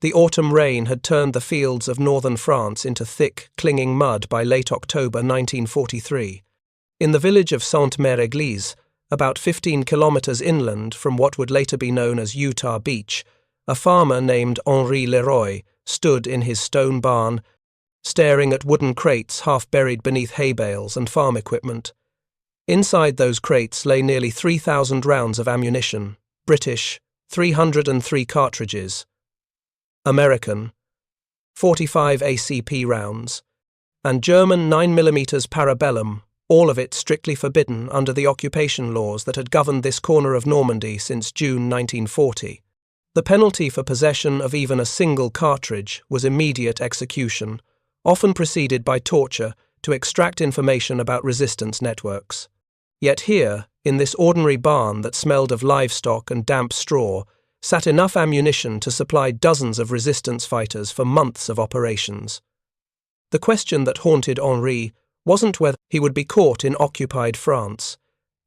The autumn rain had turned the fields of northern France into thick, clinging mud by late October 1943. In the village of Sainte-Mère-Église, about 15 kilometers inland from what would later be known as Utah Beach, a farmer named Henri Leroy stood in his stone barn, staring at wooden crates half buried beneath hay bales and farm equipment. Inside those crates lay nearly 3,000 rounds of ammunition, British, 303 cartridges, American, 45 ACP rounds, and German 9mm parabellum, all of it strictly forbidden under the occupation laws that had governed this corner of Normandy since June 1940. The penalty for possession of even a single cartridge was immediate execution, often preceded by torture to extract information about resistance networks. Yet here, in this ordinary barn that smelled of livestock and damp straw, sat enough ammunition to supply dozens of resistance fighters for months of operations. The question that haunted Henri wasn't whether he would be caught in occupied France.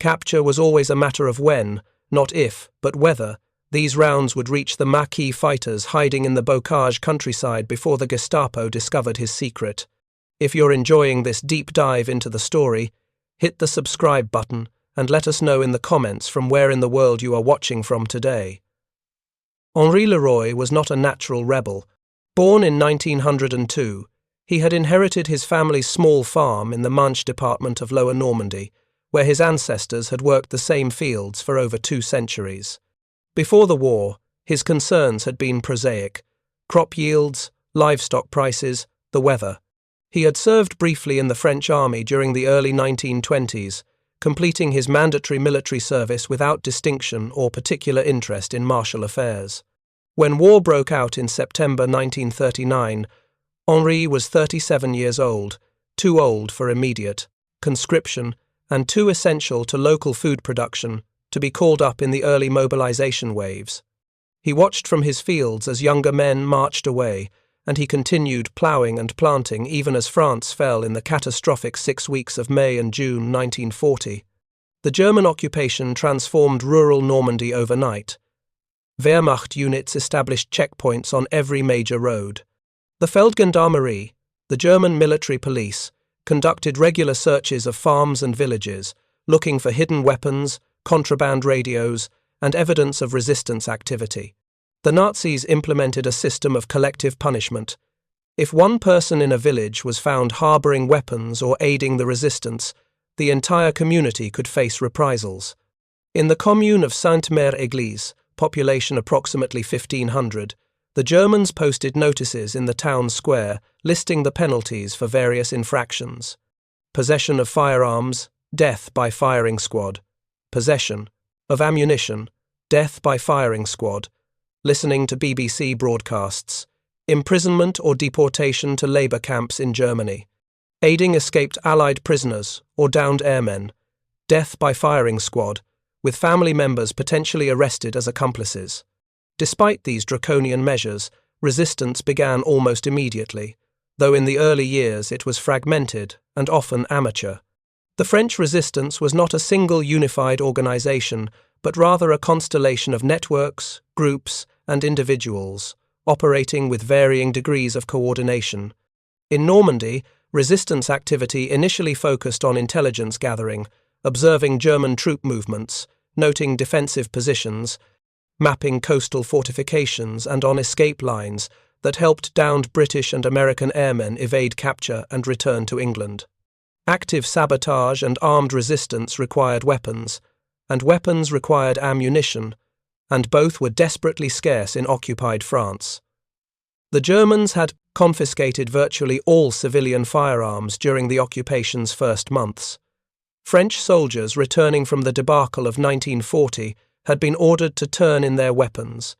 Capture was always a matter of when, not if, but whether, these rounds would reach the Maquis fighters hiding in the Bocage countryside before the Gestapo discovered his secret. If you're enjoying this deep dive into the story, hit the subscribe button and let us know in the comments from where in the world you are watching from today. Henri Leroy was not a natural rebel. Born in 1902, he had inherited his family's small farm in the Manche department of Lower Normandy, where his ancestors had worked the same fields for over 2 centuries. Before the war, his concerns had been prosaic: crop yields, livestock prices, the weather. He had served briefly in the French army during the early 1920s, completing his mandatory military service without distinction or particular interest in martial affairs. When war broke out in September 1939, Henri was 37 years old, too old for immediate conscription and too essential to local food production to be called up in the early mobilization waves. He watched from his fields as younger men marched away, and he continued ploughing and planting even as France fell in the catastrophic 6 weeks of May and June 1940. The German occupation transformed rural Normandy overnight. Wehrmacht units established checkpoints on every major road. The Feldgendarmerie, the German military police, conducted regular searches of farms and villages, looking for hidden weapons, contraband radios, and evidence of resistance activity. The Nazis implemented a system of collective punishment. If one person in a village was found harboring weapons or aiding the resistance, the entire community could face reprisals. In the commune of Sainte-Mère-Église, population approximately 1,500, the Germans posted notices in the town square listing the penalties for various infractions. Possession of firearms, death by firing squad. Possession of ammunition, death by firing squad. Listening to BBC broadcasts, imprisonment or deportation to labour camps in Germany, aiding escaped Allied prisoners or downed airmen, death by firing squad, with family members potentially arrested as accomplices. Despite these draconian measures, resistance began almost immediately, though in the early years it was fragmented and often amateur. The French resistance was not a single unified organisation, but rather a constellation of networks, groups, and individuals, operating with varying degrees of coordination. In Normandy, resistance activity initially focused on intelligence gathering, observing German troop movements, noting defensive positions, mapping coastal fortifications and on escape lines that helped downed British and American airmen evade capture and return to England. Active sabotage and armed resistance required weapons, and weapons required ammunition, and both were desperately scarce in occupied France. The Germans had confiscated virtually all civilian firearms during the occupation's first months. French soldiers returning from the debacle of 1940 had been ordered to turn in their weapons.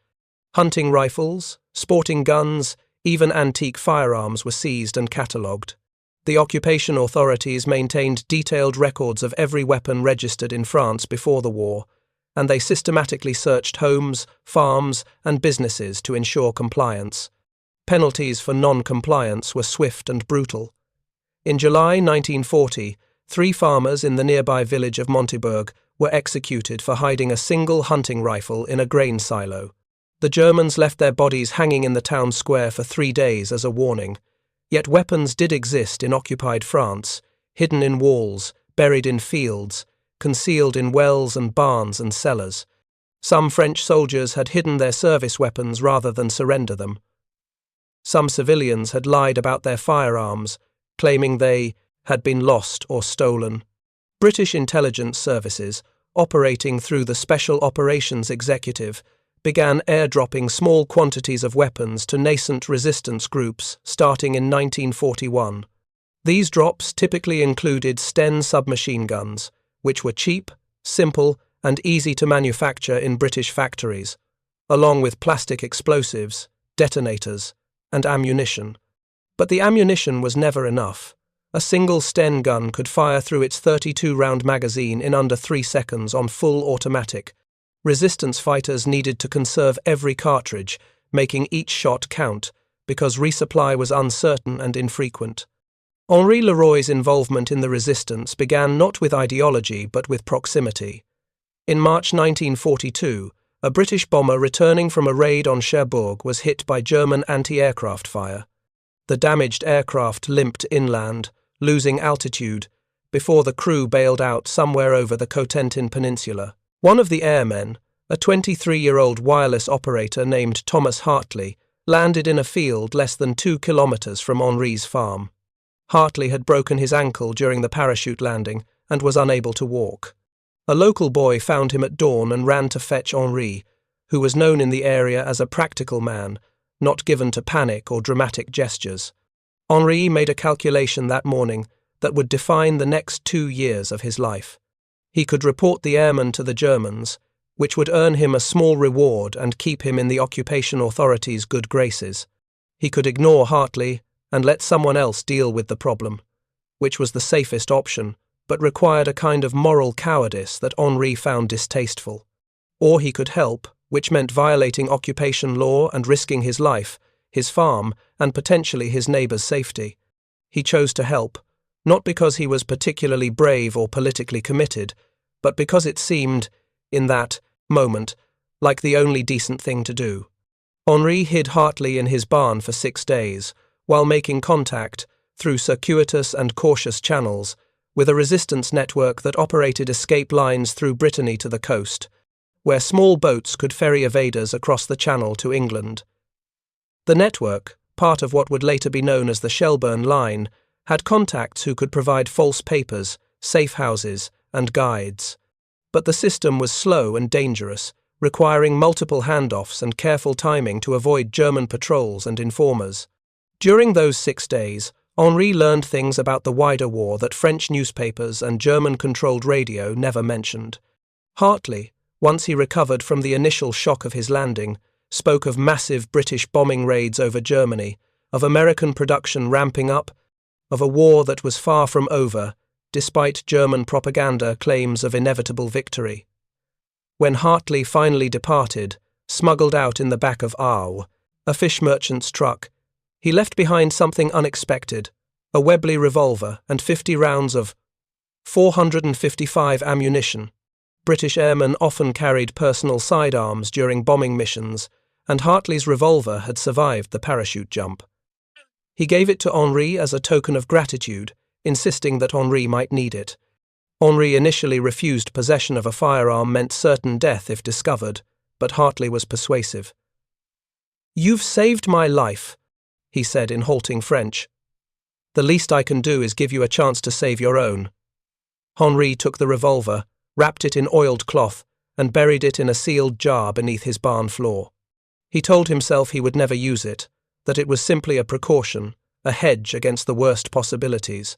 Hunting rifles, sporting guns, even antique firearms were seized and catalogued. The occupation authorities maintained detailed records of every weapon registered in France before the war, and they systematically searched homes, farms, and businesses to ensure compliance. Penalties for non-compliance were swift and brutal. In July 1940, 3 farmers in the nearby village of Montebourg were executed for hiding a single hunting rifle in a grain silo. The Germans left their bodies hanging in the town square for 3 days as a warning. Yet weapons did exist in occupied France, hidden in walls, buried in fields, concealed in wells and barns and cellars. Some French soldiers had hidden their service weapons rather than surrender them. Some civilians had lied about their firearms, claiming they had been lost or stolen. British intelligence services, operating through the Special Operations Executive, began airdropping small quantities of weapons to nascent resistance groups starting in 1941. These drops typically included Sten submachine guns, which were cheap, simple, and easy to manufacture in British factories, along with plastic explosives, detonators, and ammunition. But the ammunition was never enough. A single Sten gun could fire through its 32-round magazine in under 3 seconds on full automatic. Resistance fighters needed to conserve every cartridge, making each shot count, because resupply was uncertain and infrequent. Henri Leroy's involvement in the resistance began not with ideology but with proximity. In March 1942, a British bomber returning from a raid on Cherbourg was hit by German anti-aircraft fire. The damaged aircraft limped inland, losing altitude, before the crew bailed out somewhere over the Cotentin Peninsula. One of the airmen, a 23-year-old wireless operator named Thomas Hartley, landed in a field less than 2 kilometers from Henri's farm. Hartley had broken his ankle during the parachute landing and was unable to walk. A local boy found him at dawn and ran to fetch Henri, who was known in the area as a practical man, not given to panic or dramatic gestures. Henri made a calculation that morning that would define the next 2 years of his life. He could report the airman to the Germans, which would earn him a small reward and keep him in the occupation authorities' good graces. He could ignore Hartley and let someone else deal with the problem, which was the safest option, but required a kind of moral cowardice that Henri found distasteful. Or he could help, which meant violating occupation law and risking his life, his farm, and potentially his neighbour's safety. He chose to help, not because he was particularly brave or politically committed, but because it seemed, in that moment, like the only decent thing to do. Henri hid Hartley in his barn for 6 days, while making contact, through circuitous and cautious channels, with a resistance network that operated escape lines through Brittany to the coast, where small boats could ferry evaders across the Channel to England. The network, part of what would later be known as the Shelburne Line, had contacts who could provide false papers, safe houses, and guides. But the system was slow and dangerous, requiring multiple handoffs and careful timing to avoid German patrols and informers. During those 6 days, Henri learned things about the wider war that French newspapers and German-controlled radio never mentioned. Hartley, once he recovered from the initial shock of his landing, spoke of massive British bombing raids over Germany, of American production ramping up, of a war that was far from over, despite German propaganda claims of inevitable victory. When Hartley finally departed, smuggled out in the back of Arles, a fish merchant's truck, he left behind something unexpected, a Webley revolver and 50 rounds of 455 ammunition. British airmen often carried personal sidearms during bombing missions, and Hartley's revolver had survived the parachute jump. He gave it to Henri as a token of gratitude, insisting that Henri might need it. Henri initially refused possession of a firearm meant certain death if discovered, but Hartley was persuasive. "You've saved my life," he said in halting French. "The least I can do is give you a chance to save your own." Henri took the revolver, wrapped it in oiled cloth, and buried it in a sealed jar beneath his barn floor. He told himself he would never use it, that it was simply a precaution, a hedge against the worst possibilities.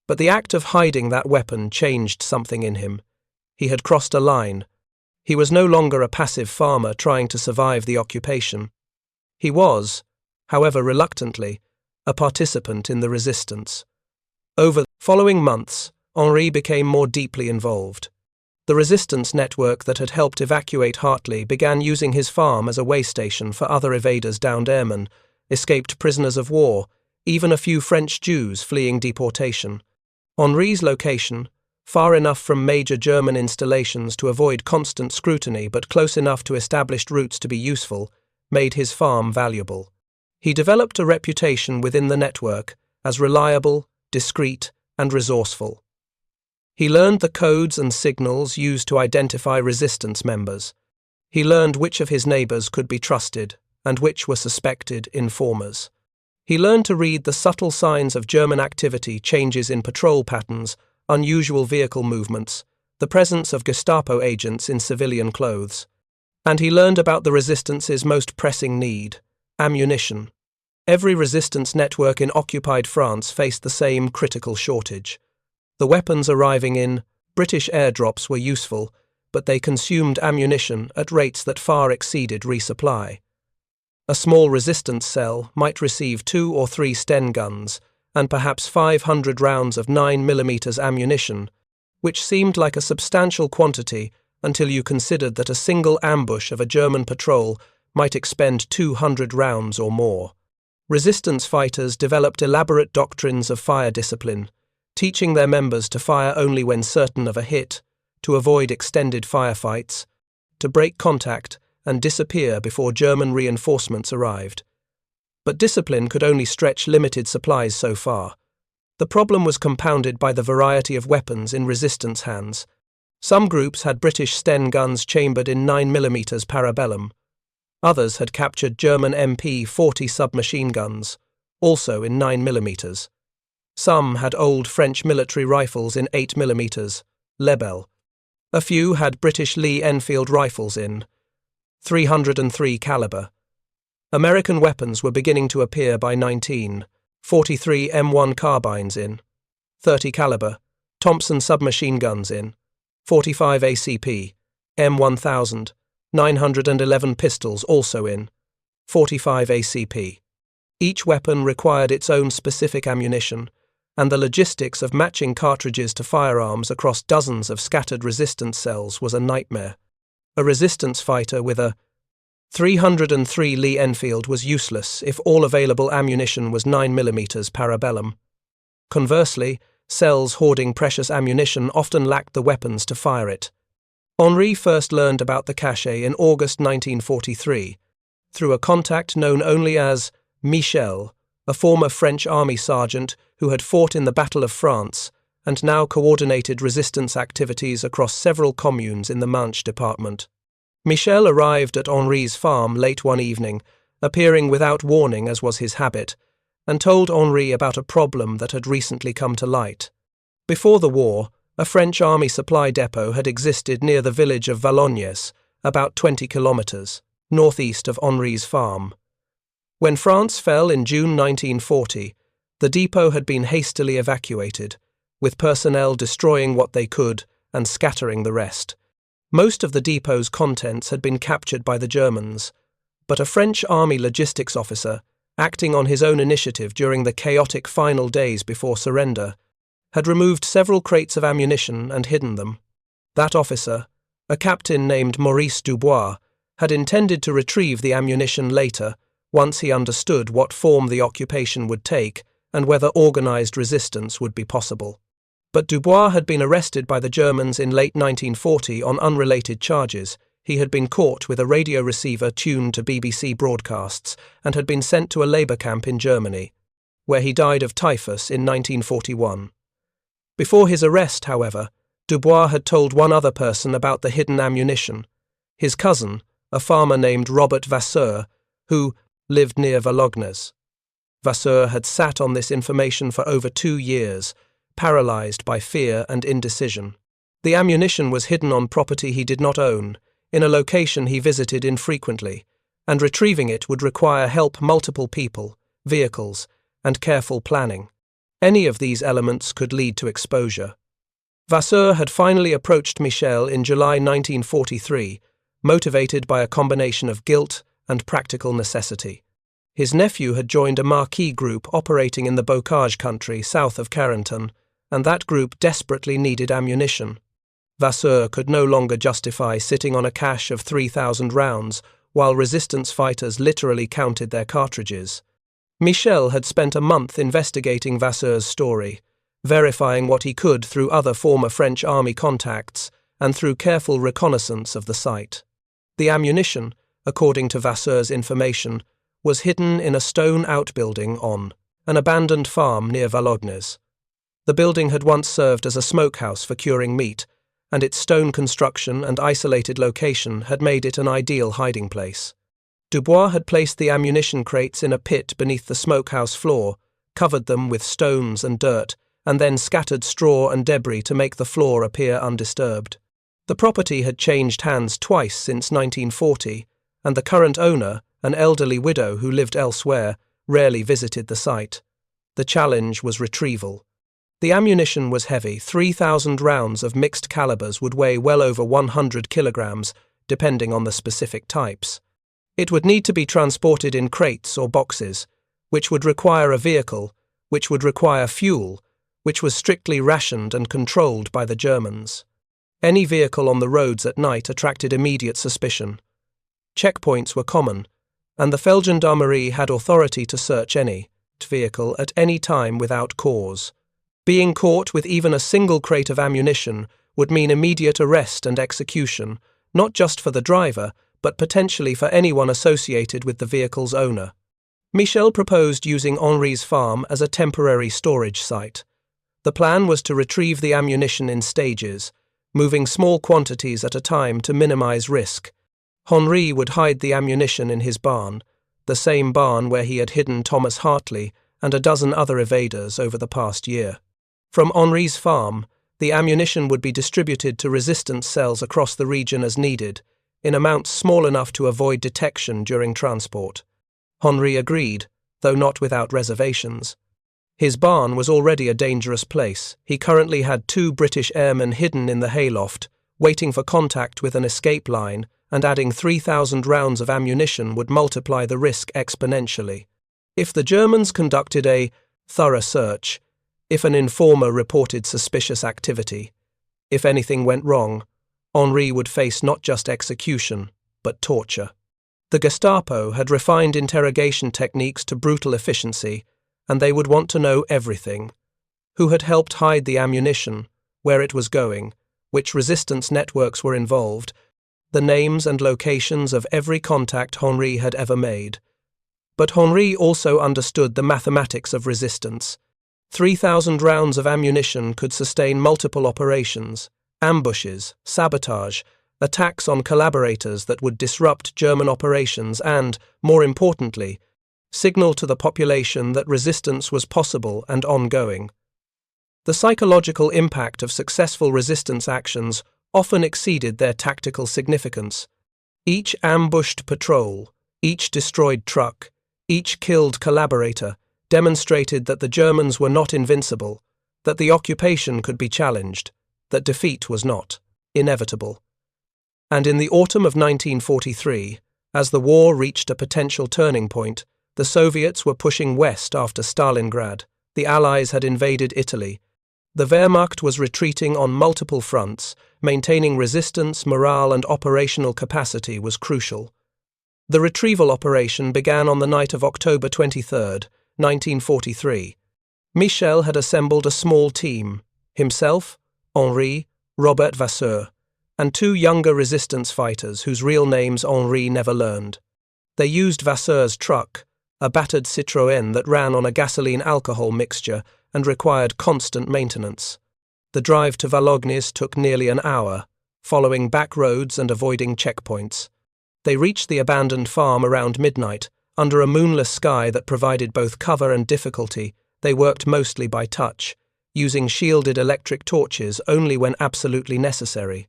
But the act of hiding that weapon changed something in him. He had crossed a line. He was no longer a passive farmer trying to survive the occupation. He was, however reluctantly, a participant in the resistance. Over the following months, Henri became more deeply involved. The resistance network that had helped evacuate Hartley began using his farm as a way station for other evaders, downed airmen, escaped prisoners of war, even a few French Jews fleeing deportation. Henri's location, far enough from major German installations to avoid constant scrutiny but close enough to established routes to be useful, made his farm valuable. He developed a reputation within the network as reliable, discreet, and resourceful. He learned the codes and signals used to identify resistance members. He learned which of his neighbors could be trusted and which were suspected informers. He learned to read the subtle signs of German activity, changes in patrol patterns, unusual vehicle movements, the presence of Gestapo agents in civilian clothes. And he learned about the resistance's most pressing need: ammunition. Every resistance network in occupied France faced the same critical shortage. The weapons arriving in British airdrops were useful, but they consumed ammunition at rates that far exceeded resupply. A small resistance cell might receive 2 or 3 Sten guns and perhaps 500 rounds of 9mm ammunition, which seemed like a substantial quantity until you considered that a single ambush of a German patrol might expend 200 rounds or more. Resistance fighters developed elaborate doctrines of fire discipline, teaching their members to fire only when certain of a hit, to avoid extended firefights, to break contact and disappear before German reinforcements arrived. But discipline could only stretch limited supplies so far. The problem was compounded by the variety of weapons in resistance hands. Some groups had British Sten guns chambered in 9mm parabellum. Others had captured German MP-40 submachine guns, also in 9mm. Some had old French military rifles in 8mm, Lebel. A few had British Lee Enfield rifles in 303 caliber. American weapons were beginning to appear by 1943, M1 carbines in 30 caliber, Thompson submachine guns in 45 ACP, M1000, 911 pistols also in 45 ACP. Each weapon required its own specific ammunition, and the logistics of matching cartridges to firearms across dozens of scattered resistance cells was a nightmare. A resistance fighter with a 303 Lee Enfield was useless if all available ammunition was 9mm parabellum. Conversely, cells hoarding precious ammunition often lacked the weapons to fire it. Henri first learned about the cache in August 1943 through a contact known only as Michel, a former French army sergeant who had fought in the Battle of France and now coordinated resistance activities across several communes in the Manche department. Michel arrived at Henri's farm late one evening, appearing without warning as was his habit, and told Henri about a problem that had recently come to light. Before the war, a French army supply depot had existed near the village of Valognes, about 20 kilometers northeast of Henri's farm. When France fell in June 1940, the depot had been hastily evacuated, with personnel destroying what they could and scattering the rest. Most of the depot's contents had been captured by the Germans, but a French army logistics officer, acting on his own initiative during the chaotic final days before surrender, had removed several crates of ammunition and hidden them. That officer, a captain named Maurice Dubois, had intended to retrieve the ammunition later, once he understood what form the occupation would take and whether organized resistance would be possible. But Dubois had been arrested by the Germans in late 1940 on unrelated charges. He had been caught with a radio receiver tuned to BBC broadcasts and had been sent to a labour camp in Germany, where he died of typhus in 1941. Before his arrest, however, Dubois had told one other person about the hidden ammunition: his cousin, a farmer named Robert Vasseur, who lived near Valognes. Vasseur had sat on this information for over 2 years, paralysed by fear and indecision. The ammunition was hidden on property he did not own, in a location he visited infrequently, and retrieving it would require help multiple people, vehicles, and careful planning. Any of these elements could lead to exposure. Vasseur had finally approached Michel in July 1943, motivated by a combination of guilt and practical necessity. His nephew had joined a Marquis group operating in the Bocage country south of Carentan, and that group desperately needed ammunition. Vasseur could no longer justify sitting on a cache of 3,000 rounds while resistance fighters literally counted their cartridges. Michel had spent a month investigating Vasseur's story, verifying what he could through other former French army contacts and through careful reconnaissance of the site. The ammunition, according to Vasseur's information, was hidden in a stone outbuilding on an abandoned farm near Valognes. The building had once served as a smokehouse for curing meat, and its stone construction and isolated location had made it an ideal hiding place. Dubois had placed the ammunition crates in a pit beneath the smokehouse floor, covered them with stones and dirt, and then scattered straw and debris to make the floor appear undisturbed. The property had changed hands twice since 1940, and the current owner, an elderly widow who lived elsewhere, rarely visited the site. The challenge was retrieval. The ammunition was heavy. 3,000 rounds of mixed calibers would weigh well over 100 kilograms, depending on the specific types. It would need to be transported in crates or boxes, which would require a vehicle, which would require fuel, which was strictly rationed and controlled by the Germans. Any vehicle on the roads at night attracted immediate suspicion. Checkpoints were common, and the Feldgendarmerie had authority to search any vehicle at any time without cause. Being caught with even a single crate of ammunition would mean immediate arrest and execution, not just for the driver, but potentially for anyone associated with the vehicle's owner. Michel proposed using Henri's farm as a temporary storage site. The plan was to retrieve the ammunition in stages, moving small quantities at a time to minimize risk. Henri would hide the ammunition in his barn, the same barn where he had hidden Thomas Hartley and a dozen other evaders over the past year. From Henri's farm, the ammunition would be distributed to resistance cells across the region as needed, in amounts small enough to avoid detection during transport. Henri agreed, though not without reservations. His barn was already a dangerous place. He currently had 2 British airmen hidden in the hayloft, waiting for contact with an escape line, and adding 3,000 rounds of ammunition would multiply the risk exponentially. If the Germans conducted a thorough search, if an informer reported suspicious activity, if anything went wrong, Henri would face not just execution, but torture. The Gestapo had refined interrogation techniques to brutal efficiency, and they would want to know everything. Who had helped hide the ammunition, where it was going, which resistance networks were involved, the names and locations of every contact Henri had ever made. But Henri also understood the mathematics of resistance. 3,000 rounds of ammunition could sustain multiple operations, ambushes, sabotage, attacks on collaborators that would disrupt German operations and, more importantly, signal to the population that resistance was possible and ongoing. The psychological impact of successful resistance actions often exceeded their tactical significance. Each ambushed patrol, each destroyed truck, each killed collaborator demonstrated that the Germans were not invincible, that the occupation could be challenged, that defeat was not inevitable. And in the autumn of 1943, as the war reached a potential turning point, the Soviets were pushing west after Stalingrad. The Allies had invaded Italy. The Wehrmacht was retreating on multiple fronts. Maintaining resistance, morale, and operational capacity was crucial. The retrieval operation began on the night of October 23, 1943. Michel had assembled a small team, himself, Henri, Robert Vasseur, and 2 younger resistance fighters whose real names Henri never learned. They used Vasseur's truck, a battered Citroën that ran on a gasoline-alcohol mixture and required constant maintenance. The drive to Valognes took nearly an hour, following back roads and avoiding checkpoints. They reached the abandoned farm around midnight. Under a moonless sky that provided both cover and difficulty, they worked mostly by touch, using shielded electric torches only when absolutely necessary.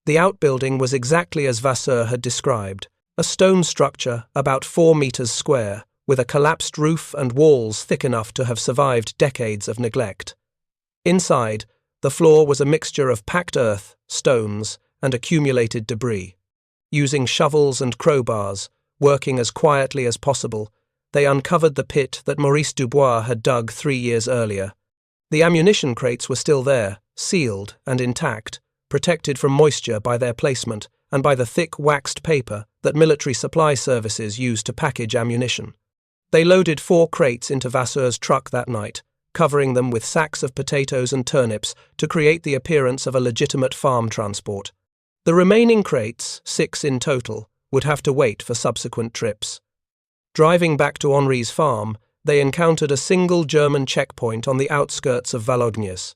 The outbuilding was exactly as Vasseur had described, a stone structure about 4 meters square, with a collapsed roof and walls thick enough to have survived decades of neglect. Inside, the floor was a mixture of packed earth, stones, and accumulated debris. Using shovels and crowbars, working as quietly as possible, they uncovered the pit that Maurice Dubois had dug 3 years earlier. The ammunition crates were still there, sealed and intact, protected from moisture by their placement and by the thick waxed paper that military supply services used to package ammunition. They loaded 4 crates into Vasseur's truck that night, covering them with sacks of potatoes and turnips to create the appearance of a legitimate farm transport. The remaining crates, 6 in total, would have to wait for subsequent trips. Driving back to Henri's farm, they encountered a single German checkpoint on the outskirts of Valognes.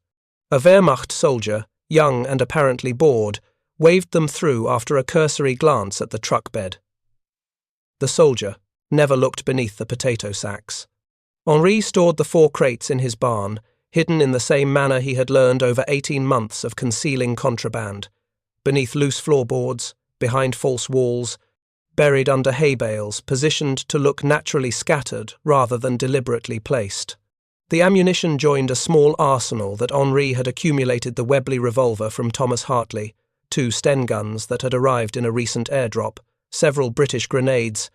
A Wehrmacht soldier, young and apparently bored, waved them through after a cursory glance at the truck bed. The soldier never looked beneath the potato sacks. Henri stored the 4 crates in his barn, hidden in the same manner he had learned over 18 months of concealing contraband, beneath loose floorboards, behind false walls, buried under hay bales, positioned to look naturally scattered rather than deliberately placed. The ammunition joined a small arsenal that Henri had accumulated: the Webley revolver from Thomas Hartley, 2 Sten guns that had arrived in a recent airdrop, several British grenades,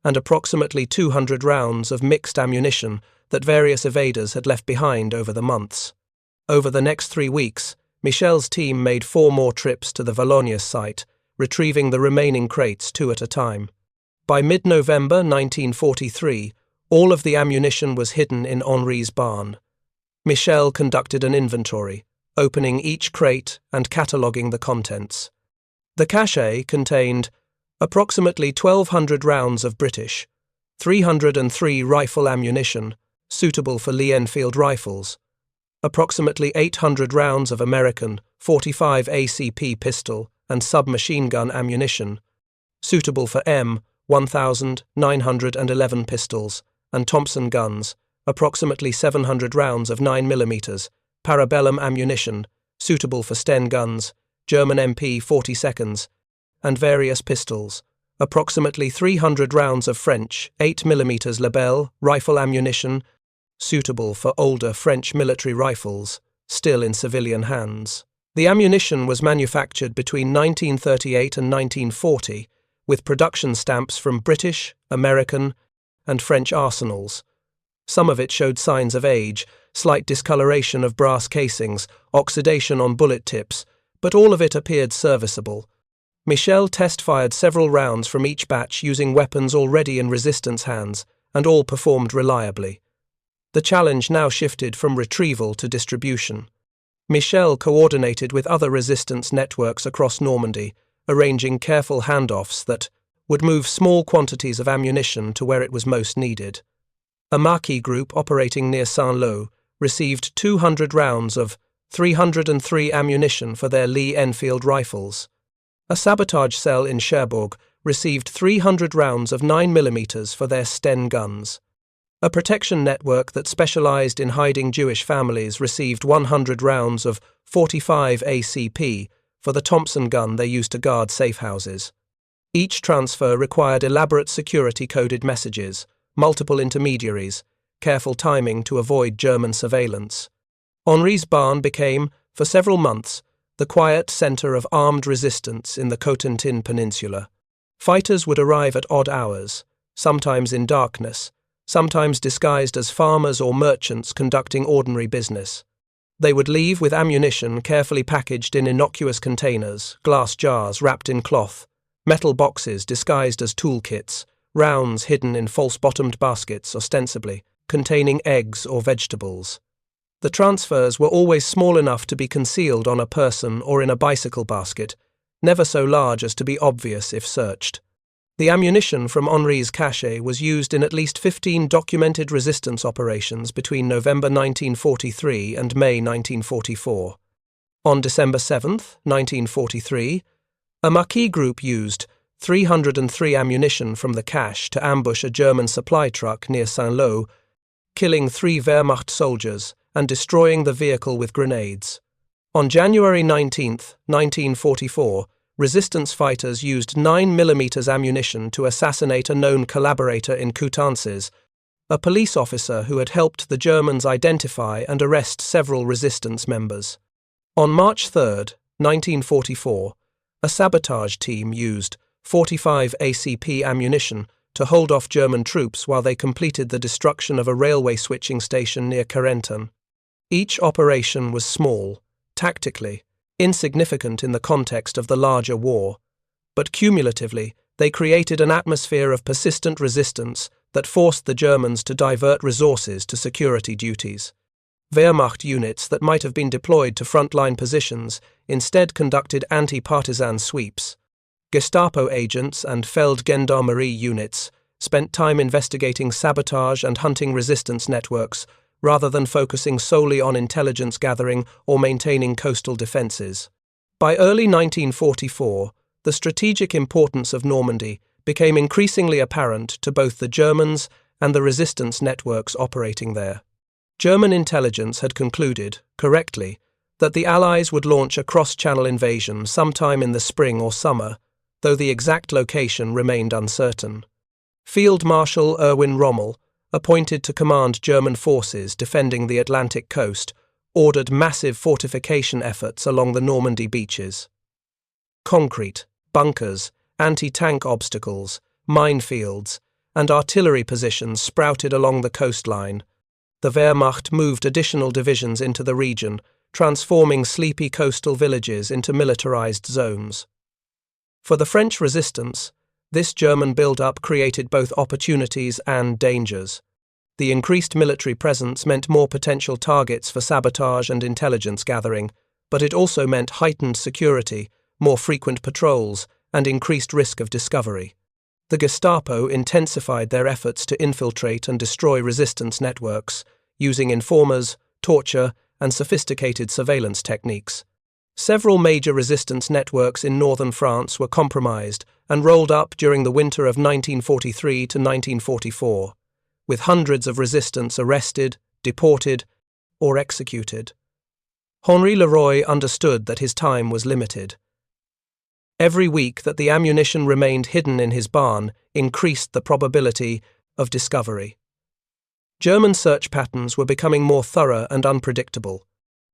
and approximately 200 rounds of mixed ammunition that various evaders had left behind over the months. Over the next 3 weeks, Michel's team made 4 more trips to the Valognes site, retrieving the remaining crates 2 at a time. By mid-November 1943, all of the ammunition was hidden in Henri's barn. Michel conducted an inventory, opening each crate and cataloguing the contents. The cache contained approximately 1,200 rounds of British, 303 rifle ammunition, suitable for Lee Enfield rifles, approximately 800 rounds of American .45 ACP pistol and submachine gun ammunition, suitable for M1911 pistols and Thompson guns, approximately 700 rounds of 9mm parabellum ammunition, suitable for Sten guns, German MP 42s, and various pistols, approximately 300 rounds of French 8mm Lebel rifle ammunition, suitable for older French military rifles, still in civilian hands. The ammunition was manufactured between 1938 and 1940, with production stamps from British, American, and French arsenals. Some of it showed signs of age, slight discoloration of brass casings, oxidation on bullet tips, but all of it appeared serviceable. Michel test-fired several rounds from each batch using weapons already in resistance hands, and all performed reliably. The challenge now shifted from retrieval to distribution. Michel coordinated with other resistance networks across Normandy, arranging careful handoffs that would move small quantities of ammunition to where it was most needed. A Maquis group operating near Saint-Lô received 200 rounds of 303 ammunition for their Lee Enfield rifles. A sabotage cell in Cherbourg received 300 rounds of 9mm for their Sten guns. A protection network that specialized in hiding Jewish families received 100 rounds of .45 ACP for the Thompson gun they used to guard safe houses. Each transfer required elaborate security-coded messages, multiple intermediaries, careful timing to avoid German surveillance. Henri's barn became, for several months, the quiet center of armed resistance in the Cotentin Peninsula. Fighters would arrive at odd hours, sometimes in darkness, sometimes disguised as farmers or merchants conducting ordinary business. They would leave with ammunition carefully packaged in innocuous containers, glass jars wrapped in cloth, metal boxes disguised as toolkits, rounds hidden in false-bottomed baskets ostensibly, containing eggs or vegetables. The transfers were always small enough to be concealed on a person or in a bicycle basket, never so large as to be obvious if searched. The ammunition from Henri's cache was used in at least 15 documented resistance operations between November 1943 and May 1944. On December 7, 1943, a Maquis group used 303 ammunition from the cache to ambush a German supply truck near Saint-Lô, killing 3 Wehrmacht soldiers and destroying the vehicle with grenades. On January 19, 1944, resistance fighters used 9mm ammunition to assassinate a known collaborator in Coutances, a police officer who had helped the Germans identify and arrest several resistance members. On March 3, 1944, a sabotage team used .45 ACP ammunition to hold off German troops while they completed the destruction of a railway switching station near Carentan. Each operation was small, tactically, insignificant in the context of the larger war, but cumulatively they created an atmosphere of persistent resistance that forced the Germans to divert resources to security duties. Wehrmacht units that might have been deployed to frontline positions instead conducted anti-partisan sweeps, Gestapo agents and Feldgendarmerie units spent time investigating sabotage and hunting resistance networks rather than focusing solely on intelligence gathering or maintaining coastal defences. By early 1944, the strategic importance of Normandy became increasingly apparent to both the Germans and the resistance networks operating there. German intelligence had concluded, correctly, that the Allies would launch a cross-channel invasion sometime in the spring or summer, though the exact location remained uncertain. Field Marshal Erwin Rommel, appointed to command German forces defending the Atlantic coast, ordered massive fortification efforts along the Normandy beaches. Concrete, bunkers, anti-tank obstacles, minefields, and artillery positions sprouted along the coastline. The Wehrmacht moved additional divisions into the region, transforming sleepy coastal villages into militarized zones. For the French resistance, this German build-up created both opportunities and dangers. The increased military presence meant more potential targets for sabotage and intelligence gathering, but it also meant heightened security, more frequent patrols, and increased risk of discovery. The Gestapo intensified their efforts to infiltrate and destroy resistance networks, using informers, torture, and sophisticated surveillance techniques. Several major resistance networks in northern France were compromised and rolled up during the winter of 1943 to 1944, with hundreds of resistance arrested, deported, or executed. Henri Leroy understood that his time was limited. Every week that the ammunition remained hidden in his barn increased the probability of discovery. German search patterns were becoming more thorough and unpredictable.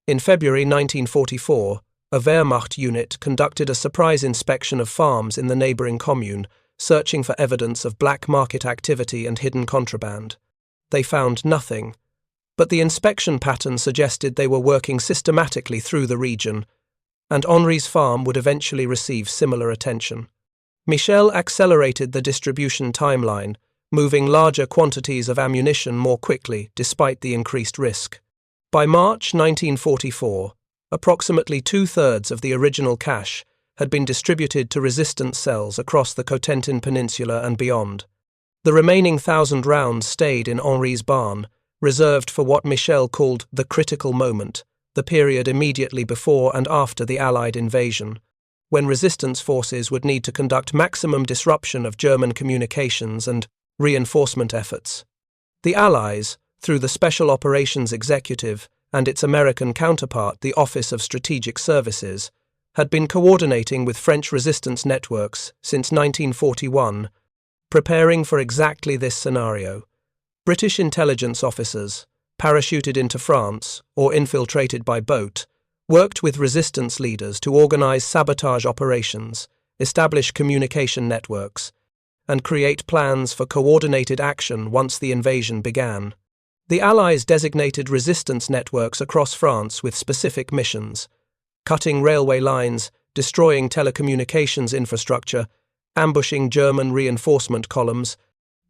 In February 1944, a Wehrmacht unit conducted a surprise inspection of farms in the neighbouring commune, searching for evidence of black market activity and hidden contraband. They found nothing, but the inspection pattern suggested they were working systematically through the region, and Henri's farm would eventually receive similar attention. Michel accelerated the distribution timeline, moving larger quantities of ammunition more quickly despite the increased risk. By March 1944, approximately two-thirds of the original cache had been distributed to resistance cells across the Cotentin Peninsula and beyond. The remaining 1,000 rounds stayed in Henri's barn, reserved for what Michel called the critical moment, the period immediately before and after the Allied invasion, when resistance forces would need to conduct maximum disruption of German communications and reinforcement efforts. The Allies, through the Special Operations Executive and its American counterpart, the Office of Strategic Services, had been coordinating with French resistance networks since 1941, preparing for exactly this scenario. British intelligence officers, parachuted into France or infiltrated by boat, worked with resistance leaders to organize sabotage operations, establish communication networks, and create plans for coordinated action once the invasion began. The Allies designated resistance networks across France with specific missions: cutting railway lines, destroying telecommunications infrastructure, ambushing German reinforcement columns,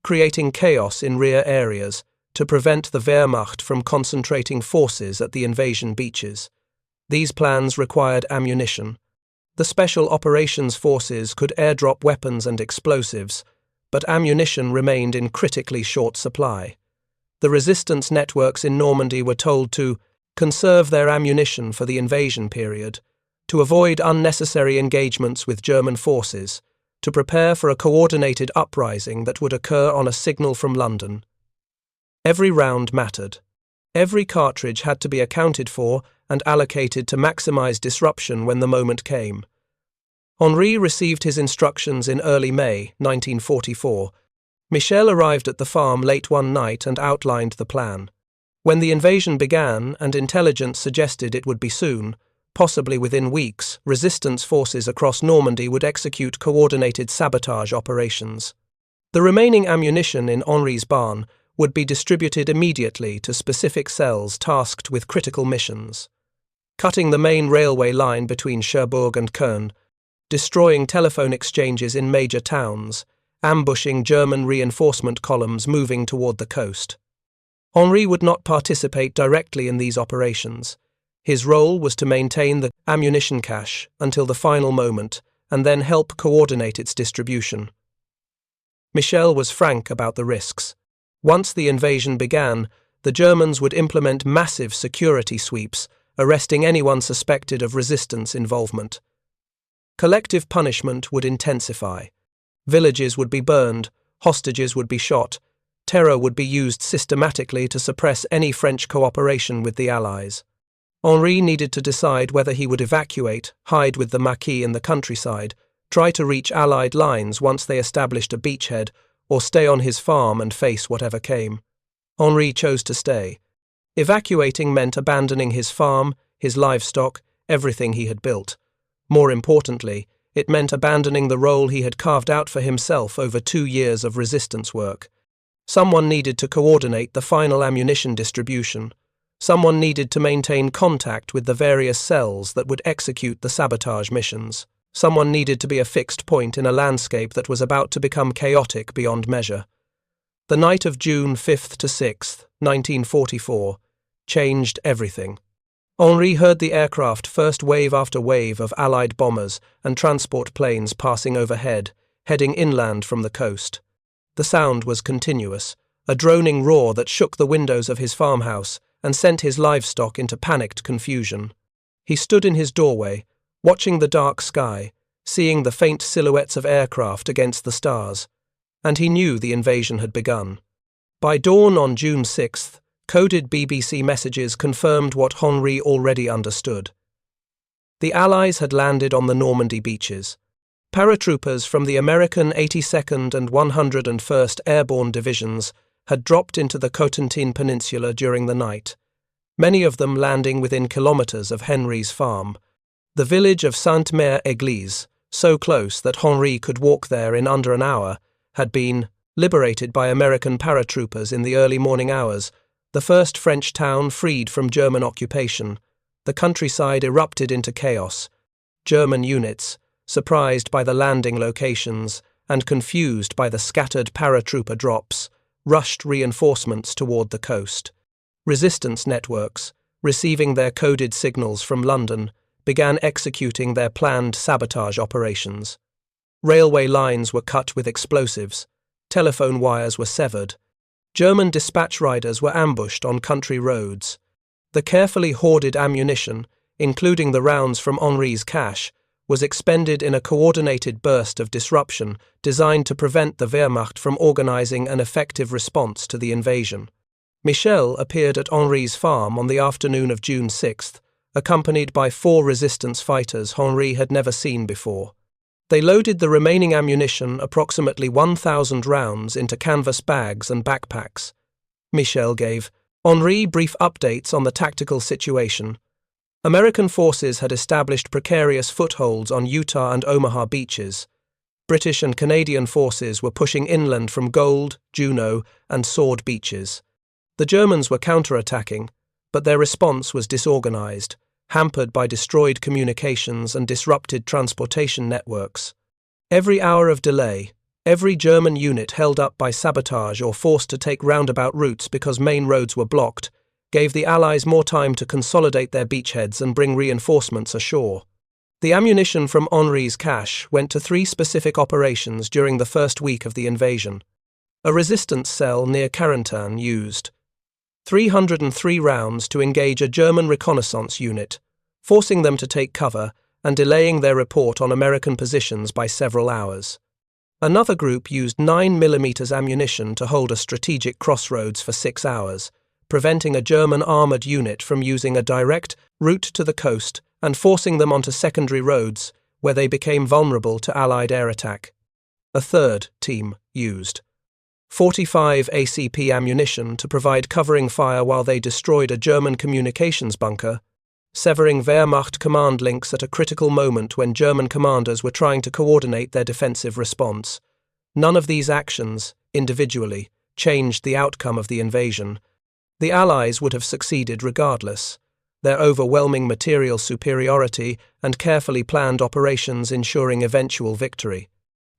creating chaos in rear areas to prevent the Wehrmacht from concentrating forces at the invasion beaches. These plans required ammunition. The Special Operations Forces could airdrop weapons and explosives, but ammunition remained in critically short supply. The resistance networks in Normandy were told to conserve their ammunition for the invasion period, to avoid unnecessary engagements with German forces, to prepare for a coordinated uprising that would occur on a signal from London. Every round mattered. Every cartridge had to be accounted for and allocated to maximize disruption when the moment came. Henri received his instructions in early May 1944. Michel arrived at the farm late one night and outlined the plan. When the invasion began and intelligence suggested it would be soon, possibly within weeks, resistance forces across Normandy would execute coordinated sabotage operations. The remaining ammunition in Henri's barn would be distributed immediately to specific cells tasked with critical missions: cutting the main railway line between Cherbourg and Köln, destroying telephone exchanges in major towns, ambushing German reinforcement columns moving toward the coast. Henri would not participate directly in these operations. His role was to maintain the ammunition cache until the final moment and then help coordinate its distribution. Michel was frank about the risks. Once the invasion began, the Germans would implement massive security sweeps, arresting anyone suspected of resistance involvement. Collective punishment would intensify. Villages would be burned, hostages would be shot, terror would be used systematically to suppress any French cooperation with the Allies. Henri needed to decide whether he would evacuate, hide with the Maquis in the countryside, try to reach Allied lines once they established a beachhead, or stay on his farm and face whatever came. Henri chose to stay. Evacuating meant abandoning his farm, his livestock, everything he had built. More importantly, it meant abandoning the role he had carved out for himself over 2 years of resistance work. Someone needed to coordinate the final ammunition distribution. Someone needed to maintain contact with the various cells that would execute the sabotage missions. Someone needed to be a fixed point in a landscape that was about to become chaotic beyond measure. The night of June 5th to 6th, 1944, changed everything. Henri heard the aircraft first wave after wave of Allied bombers and transport planes passing overhead, heading inland from the coast. The sound was continuous, a droning roar that shook the windows of his farmhouse and sent his livestock into panicked confusion. He stood in his doorway, watching the dark sky, seeing the faint silhouettes of aircraft against the stars, and he knew the invasion had begun. By dawn on June 6th, coded BBC messages confirmed what Henri already understood. The Allies had landed on the Normandy beaches. Paratroopers from the American 82nd and 101st Airborne Divisions had dropped into the Cotentin Peninsula during the night, many of them landing within kilometers of Henri's farm. The village of Sainte-Mère-Église, so close that Henri could walk there in under an hour, had been liberated by American paratroopers in the early morning hours, the first French town freed from German occupation. The countryside erupted into chaos. German units, surprised by the landing locations and confused by the scattered paratrooper drops, rushed reinforcements toward the coast. Resistance networks, receiving their coded signals from London, began executing their planned sabotage operations. Railway lines were cut with explosives. Telephone wires were severed. German dispatch riders were ambushed on country roads. The carefully hoarded ammunition, including the rounds from Henri's cache, was expended in a coordinated burst of disruption designed to prevent the Wehrmacht from organizing an effective response to the invasion. Michel appeared at Henri's farm on the afternoon of June 6th, accompanied by 4 resistance fighters Henri had never seen before. They loaded the remaining ammunition, approximately 1,000 rounds, into canvas bags and backpacks. Michel gave Henri brief updates on the tactical situation. American forces had established precarious footholds on Utah and Omaha beaches. British and Canadian forces were pushing inland from Gold, Juno, and Sword beaches. The Germans were counterattacking, but their response was disorganized, hampered by destroyed communications and disrupted transportation networks. Every hour of delay, every German unit held up by sabotage or forced to take roundabout routes because main roads were blocked, gave the Allies more time to consolidate their beachheads and bring reinforcements ashore. The ammunition from Henri's cache went to 3 specific operations during the first week of the invasion. A resistance cell near Carentan used 303 rounds to engage a German reconnaissance unit, forcing them to take cover and delaying their report on American positions by several hours. Another group used 9mm ammunition to hold a strategic crossroads for 6 hours, preventing a German armoured unit from using a direct route to the coast and forcing them onto secondary roads where they became vulnerable to Allied air attack. A third team used 45 ACP ammunition to provide covering fire while they destroyed a German communications bunker, severing Wehrmacht command links at a critical moment when German commanders were trying to coordinate their defensive response. None of these actions, individually, changed the outcome of the invasion. The Allies would have succeeded regardless, their overwhelming material superiority and carefully planned operations ensuring eventual victory.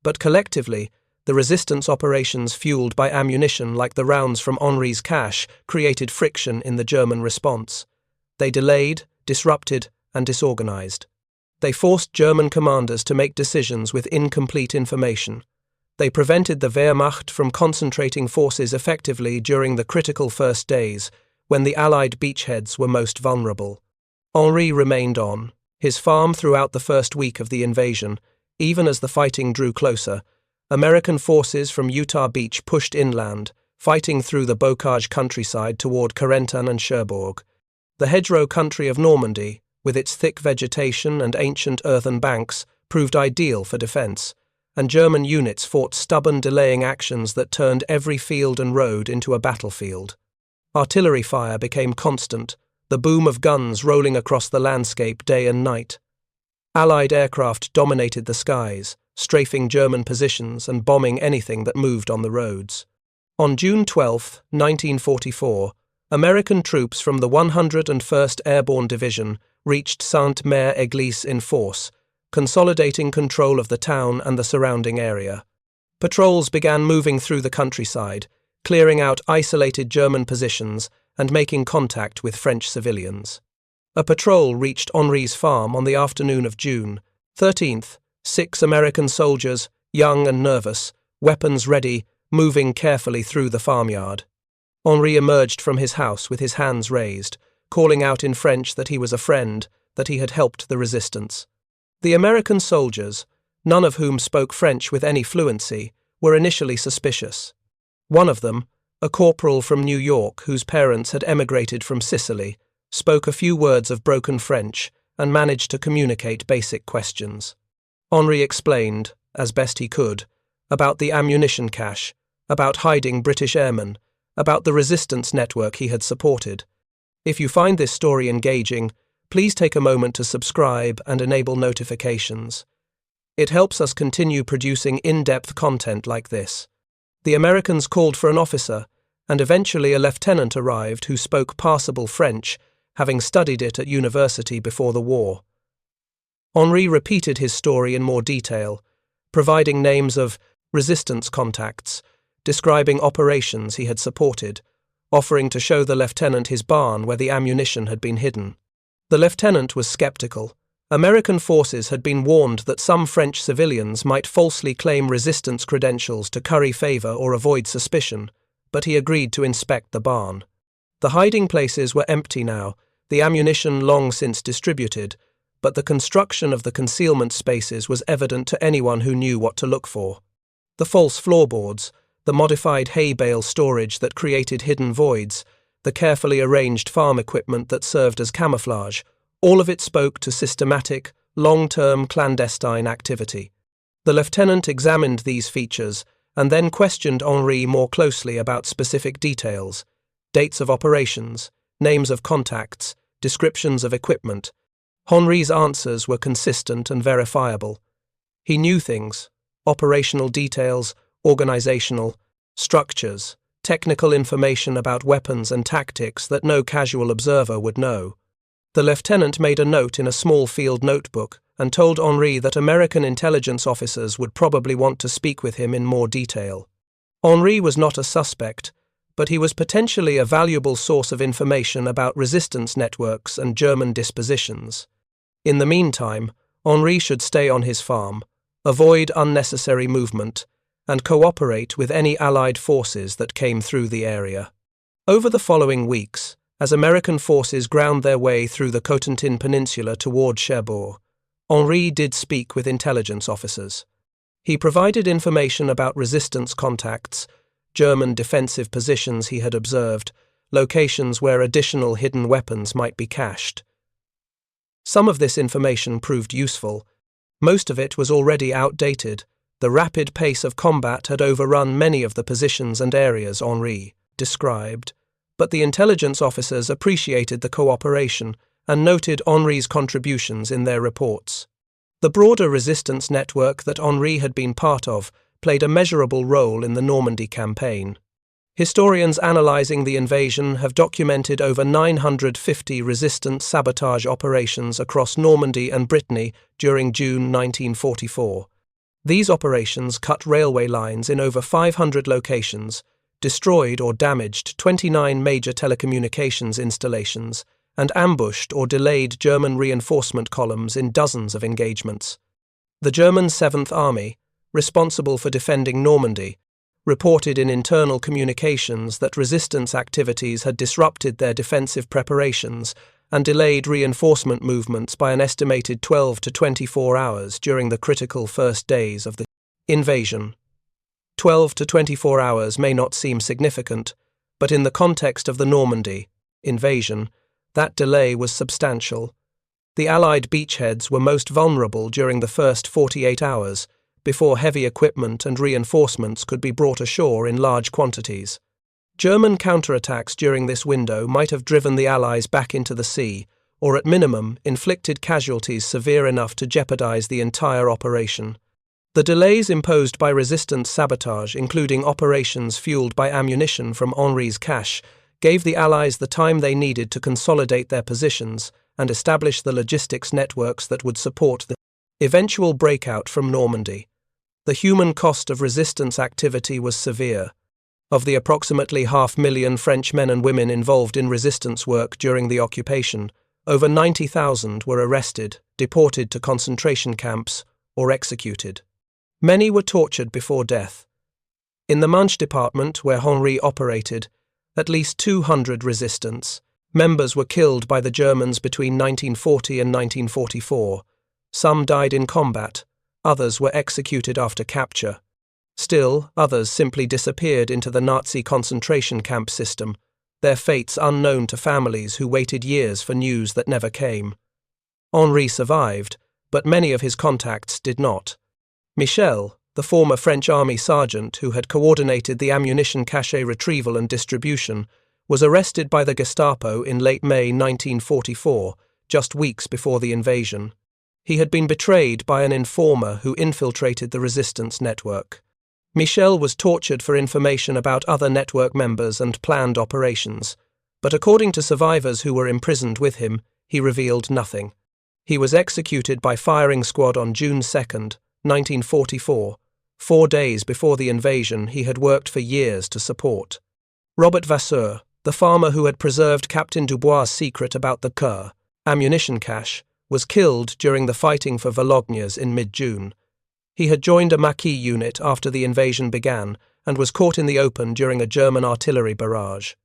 But collectively, the resistance operations fueled by ammunition like the rounds from Henri's cache created friction in the German response. They delayed, disrupted, and disorganized. They forced German commanders to make decisions with incomplete information. They prevented the Wehrmacht from concentrating forces effectively during the critical first days, when the Allied beachheads were most vulnerable. Henri remained on his farm throughout the first week of the invasion. Even as the fighting drew closer, American forces from Utah Beach pushed inland, fighting through the bocage countryside toward Carentan and Cherbourg. The hedgerow country of Normandy, with its thick vegetation and ancient earthen banks, proved ideal for defense, and German units fought stubborn delaying actions that turned every field and road into a battlefield. Artillery fire became constant, the boom of guns rolling across the landscape day and night. Allied aircraft dominated the skies, strafing German positions and bombing anything that moved on the roads. On June 12, 1944, American troops from the 101st Airborne Division reached Sainte-Mère-Église in force, consolidating control of the town and the surrounding area. Patrols began moving through the countryside, clearing out isolated German positions and making contact with French civilians. A patrol reached Henri's farm on the afternoon of June 13th, 6 American soldiers, young and nervous, weapons ready, moving carefully through the farmyard. Henri emerged from his house with his hands raised, calling out in French that he was a friend, that he had helped the resistance. The American soldiers, none of whom spoke French with any fluency, were initially suspicious. One of them, a corporal from New York whose parents had emigrated from Sicily, spoke a few words of broken French and managed to communicate basic questions. Henri explained, as best he could, about the ammunition cache, about hiding British airmen, about the resistance network he had supported. If you find this story engaging, please take a moment to subscribe and enable notifications. It helps us continue producing in-depth content like this. The Americans called for an officer, and eventually a lieutenant arrived who spoke passable French, having studied it at university before the war. Henri repeated his story in more detail, providing names of resistance contacts, describing operations he had supported, offering to show the lieutenant his barn where the ammunition had been hidden. The lieutenant was skeptical. American forces had been warned that some French civilians might falsely claim resistance credentials to curry favor or avoid suspicion, but he agreed to inspect the barn. The hiding places were empty now, the ammunition long since distributed, but the construction of the concealment spaces was evident to anyone who knew what to look for. The false floorboards, the modified hay bale storage that created hidden voids, the carefully arranged farm equipment that served as camouflage, all of it spoke to systematic, long-term clandestine activity. The lieutenant examined these features and then questioned Henri more closely about specific details, dates of operations, names of contacts, descriptions of equipment. Henri's answers were consistent and verifiable. He knew things, operational details, organizational structures, technical information about weapons and tactics that no casual observer would know. The lieutenant made a note in a small field notebook and told Henri that American intelligence officers would probably want to speak with him in more detail. Henri was not a suspect, but he was potentially a valuable source of information about resistance networks and German dispositions. In the meantime, Henri should stay on his farm, avoid unnecessary movement, and cooperate with any Allied forces that came through the area. Over the following weeks, as American forces ground their way through the Cotentin Peninsula toward Cherbourg, Henri did speak with intelligence officers. He provided information about resistance contacts, German defensive positions he had observed, locations where additional hidden weapons might be cached. Some of this information proved useful. Most of it was already outdated. The rapid pace of combat had overrun many of the positions and areas Henri described, but the intelligence officers appreciated the cooperation and noted Henri's contributions in their reports. The broader resistance network that Henri had been part of played a measurable role in the Normandy campaign. Historians analyzing the invasion have documented over 950 resistance sabotage operations across Normandy and Brittany during June 1944. These operations cut railway lines in over 500 locations, destroyed or damaged 29 major telecommunications installations, and ambushed or delayed German reinforcement columns in dozens of engagements. The German 7th Army, responsible for defending Normandy, reported in internal communications that resistance activities had disrupted their defensive preparations and delayed reinforcement movements by an estimated 12 to 24 hours during the critical first days of the invasion. 12 to 24 hours may not seem significant, but in the context of the Normandy invasion, that delay was substantial. The Allied beachheads were most vulnerable during the first 48 hours, before heavy equipment and reinforcements could be brought ashore in large quantities. German counterattacks during this window might have driven the Allies back into the sea, or at minimum inflicted casualties severe enough to jeopardize the entire operation. The delays imposed by resistance sabotage, including operations fueled by ammunition from Henri's cache, gave the Allies the time they needed to consolidate their positions and establish the logistics networks that would support the eventual breakout from Normandy. The human cost of resistance activity was severe. Of the approximately 500,000 French men and women involved in resistance work during the occupation, over 90,000 were arrested, deported to concentration camps, or executed. Many were tortured before death. In the Manche department, where Henri operated, at least 200 resistance members were killed by the Germans between 1940 and 1944. Some died in combat, others were executed after capture. Still, others simply disappeared into the Nazi concentration camp system, their fates unknown to families who waited years for news that never came. Henri survived, but many of his contacts did not. Michel, the former French army sergeant who had coordinated the ammunition cache retrieval and distribution, was arrested by the Gestapo in late May 1944, just weeks before the invasion. He had been betrayed by an informer who infiltrated the resistance network. Michel was tortured for information about other network members and planned operations, but according to survivors who were imprisoned with him, he revealed nothing. He was executed by firing squad on June 2, 1944, 4 days before the invasion he had worked for years to support. Robert Vasseur, the farmer who had preserved Captain Dubois' secret about the Coeur ammunition cache, was killed during the fighting for Valognes in mid-June. He had joined a Maquis unit after the invasion began and was caught in the open during a German artillery barrage.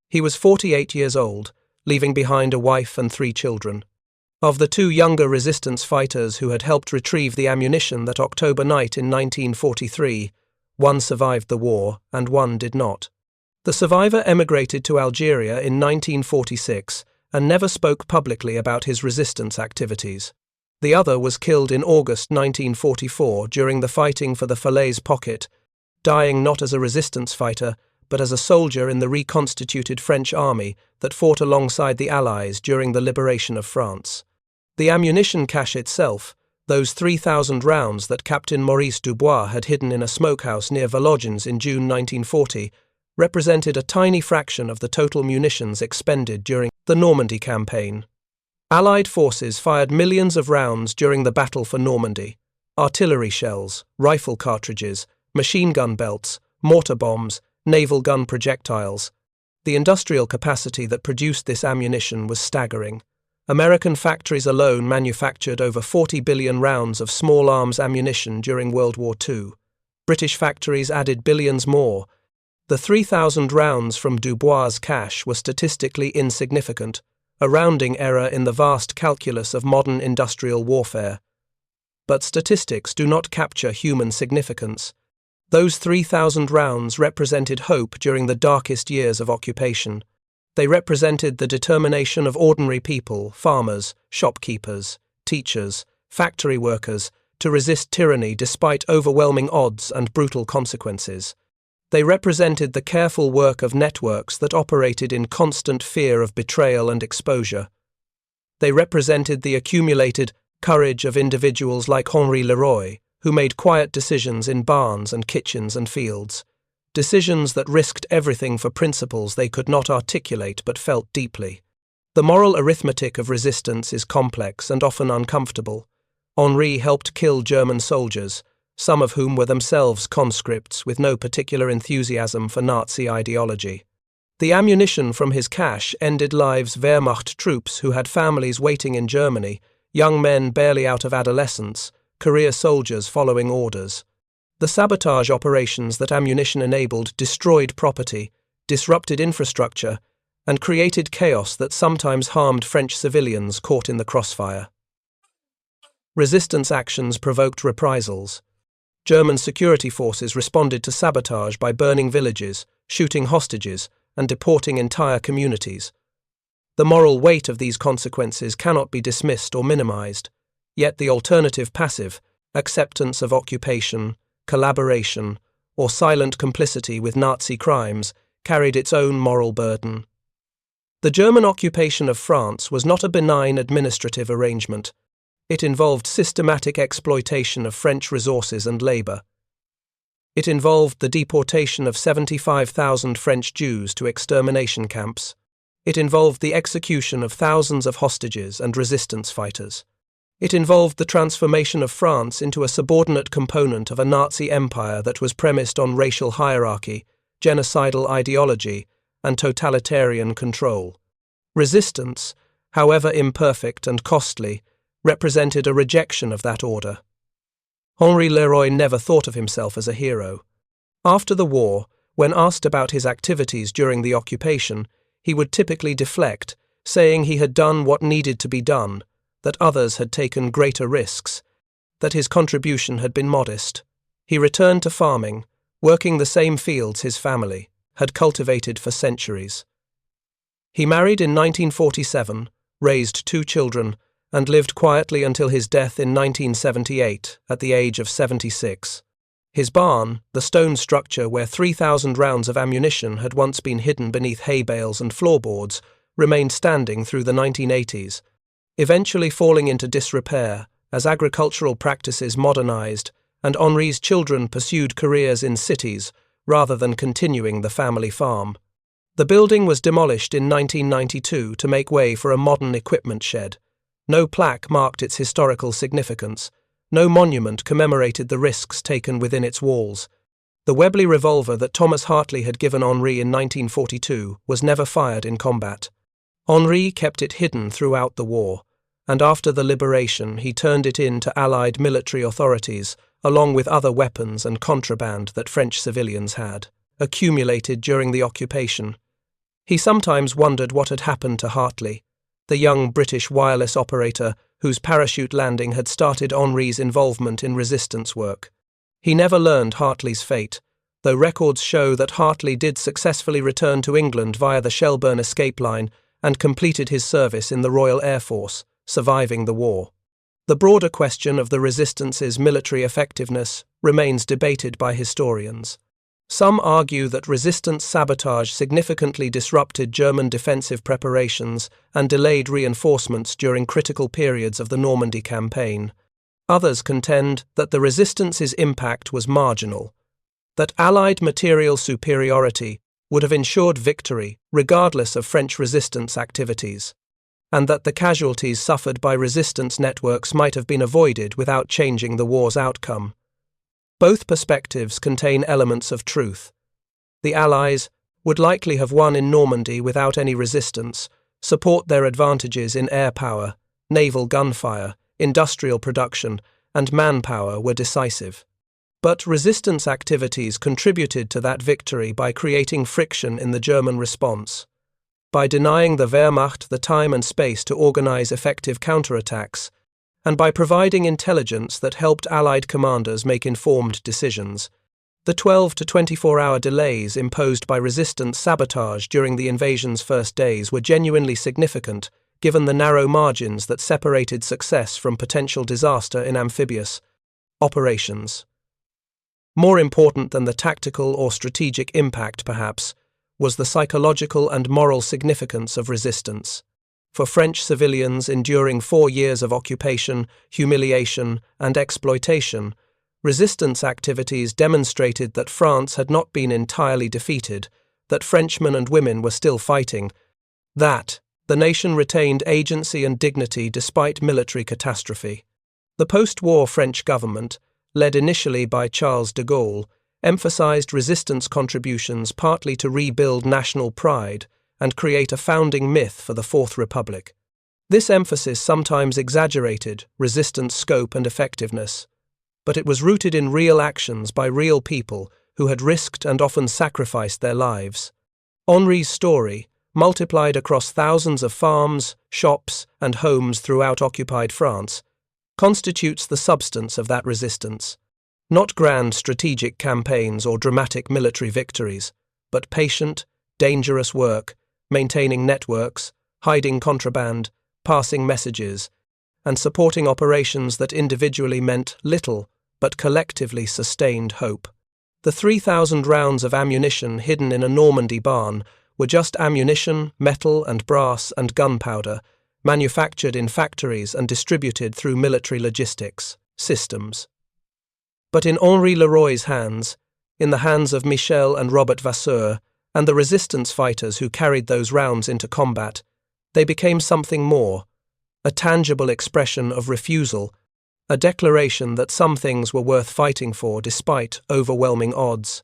He was 48 years old, leaving behind a wife and 3 children. Of the 2 younger resistance fighters who had helped retrieve the ammunition that October night in 1943, one survived the war and one did not. The survivor emigrated to Algeria in 1946 and never spoke publicly about his resistance activities. The other was killed in August 1944 during the fighting for the Falaise Pocket, dying not as a resistance fighter, but as a soldier in the reconstituted French army that fought alongside the Allies during the liberation of France. The ammunition cache itself, those 3,000 rounds that Captain Maurice Dubois had hidden in a smokehouse near Valognes in June 1940, represented a tiny fraction of the total munitions expended during the Normandy campaign. Allied forces fired millions of rounds during the Battle for Normandy: artillery shells, rifle cartridges, machine gun belts, mortar bombs, naval gun projectiles. The industrial capacity that produced this ammunition was staggering. American factories alone manufactured over 40 billion rounds of small arms ammunition during World War II. British factories added billions more. The 3,000 rounds from Dubois' cache were statistically insignificant, a rounding error in the vast calculus of modern industrial warfare. But statistics do not capture human significance. Those 3,000 rounds represented hope during the darkest years of occupation. They represented the determination of ordinary people, farmers, shopkeepers, teachers, factory workers, to resist tyranny despite overwhelming odds and brutal consequences. They represented the careful work of networks that operated in constant fear of betrayal and exposure. They represented the accumulated courage of individuals like Henri Leroy, who made quiet decisions in barns and kitchens and fields, decisions that risked everything for principles they could not articulate but felt deeply. The moral arithmetic of resistance is complex and often uncomfortable. Henri helped kill German soldiers, some of whom were themselves conscripts with no particular enthusiasm for Nazi ideology. The ammunition from his cash ended lives Wehrmacht troops who had families waiting in Germany, young men barely out of adolescence, career soldiers following orders. The sabotage operations that ammunition enabled destroyed property, disrupted infrastructure, and created chaos that sometimes harmed French civilians caught in the crossfire. Resistance actions provoked reprisals. German security forces responded to sabotage by burning villages, shooting hostages, and deporting entire communities. The moral weight of these consequences cannot be dismissed or minimized, yet the alternative passive, acceptance of occupation, collaboration, or silent complicity with Nazi crimes, carried its own moral burden. The German occupation of France was not a benign administrative arrangement. It involved systematic exploitation of French resources and labor. It involved the deportation of 75,000 French Jews to extermination camps. It involved the execution of thousands of hostages and resistance fighters. It involved the transformation of France into a subordinate component of a Nazi empire that was premised on racial hierarchy, genocidal ideology, and totalitarian control. Resistance, however imperfect and costly, represented a rejection of that order. Henri Leroy never thought of himself as a hero. After the war, when asked about his activities during the occupation, he would typically deflect, saying he had done what needed to be done, that others had taken greater risks, that his contribution had been modest. He returned to farming, working the same fields his family had cultivated for centuries. He married in 1947, raised 2 children, and lived quietly until his death in 1978, at the age of 76. His barn, the stone structure where 3,000 rounds of ammunition had once been hidden beneath hay bales and floorboards, remained standing through the 1980s, eventually falling into disrepair as agricultural practices modernized and Henri's children pursued careers in cities rather than continuing the family farm. The building was demolished in 1992 to make way for a modern equipment shed. No plaque marked its historical significance. No monument commemorated the risks taken within its walls. The Webley revolver that Thomas Hartley had given Henri in 1942 was never fired in combat. Henri kept it hidden throughout the war, and after the liberation he turned it in to Allied military authorities, along with other weapons and contraband that French civilians had accumulated during the occupation. He sometimes wondered what had happened to Hartley, the young British wireless operator whose parachute landing had started Henri's involvement in resistance work. He never learned Hartley's fate, though records show that Hartley did successfully return to England via the Shelburne escape line and completed his service in the Royal Air Force, surviving the war. The broader question of the resistance's military effectiveness remains debated by historians. Some argue that resistance sabotage significantly disrupted German defensive preparations and delayed reinforcements during critical periods of the Normandy campaign. Others contend that the resistance's impact was marginal, that Allied material superiority would have ensured victory regardless of French resistance activities, and that the casualties suffered by resistance networks might have been avoided without changing the war's outcome. Both perspectives contain elements of truth. The Allies would likely have won in Normandy without any resistance, support their advantages in air power, naval gunfire, industrial production, and manpower were decisive. But resistance activities contributed to that victory by creating friction in the German response. By denying the Wehrmacht the time and space to organize effective counterattacks, and by providing intelligence that helped Allied commanders make informed decisions. The 12 to 24-hour delays imposed by resistance sabotage during the invasion's first days were genuinely significant, given the narrow margins that separated success from potential disaster in amphibious operations. More important than the tactical or strategic impact, perhaps, was the psychological and moral significance of resistance. For French civilians enduring 4 years of occupation, humiliation, and exploitation, resistance activities demonstrated that France had not been entirely defeated, that Frenchmen and women were still fighting, that the nation retained agency and dignity despite military catastrophe. The post-war French government, led initially by Charles de Gaulle, emphasized resistance contributions partly to rebuild national pride and create a founding myth for the Fourth Republic. This emphasis sometimes exaggerated resistance scope and effectiveness, but it was rooted in real actions by real people who had risked and often sacrificed their lives. Henri's story, multiplied across thousands of farms, shops, and homes throughout occupied France, constitutes the substance of that resistance. Not grand strategic campaigns or dramatic military victories, but patient, dangerous work, maintaining networks, hiding contraband, passing messages, and supporting operations that individually meant little but collectively sustained hope. The 3,000 rounds of ammunition hidden in a Normandy barn were just ammunition, metal and brass and gunpowder, manufactured in factories and distributed through military logistics systems. But in Henri Leroy's hands, in the hands of Michel and Robert Vasseur, and the resistance fighters who carried those rounds into combat, they became something more, a tangible expression of refusal, a declaration that some things were worth fighting for despite overwhelming odds.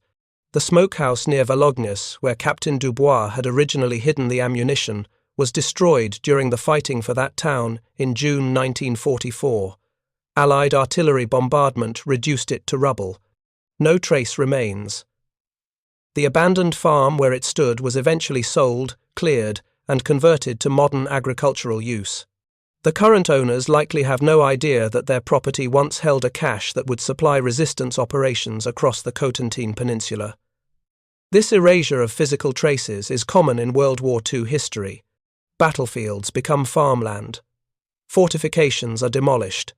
The smokehouse near Valognes, where Captain Dubois had originally hidden the ammunition, was destroyed during the fighting for that town in June 1944. Allied artillery bombardment reduced it to rubble. No trace remains. The abandoned farm where it stood was eventually sold, cleared, and converted to modern agricultural use. The current owners likely have no idea that their property once held a cache that would supply resistance operations across the Cotentin Peninsula. This erasure of physical traces is common in World War II history. Battlefields become farmland. Fortifications are demolished.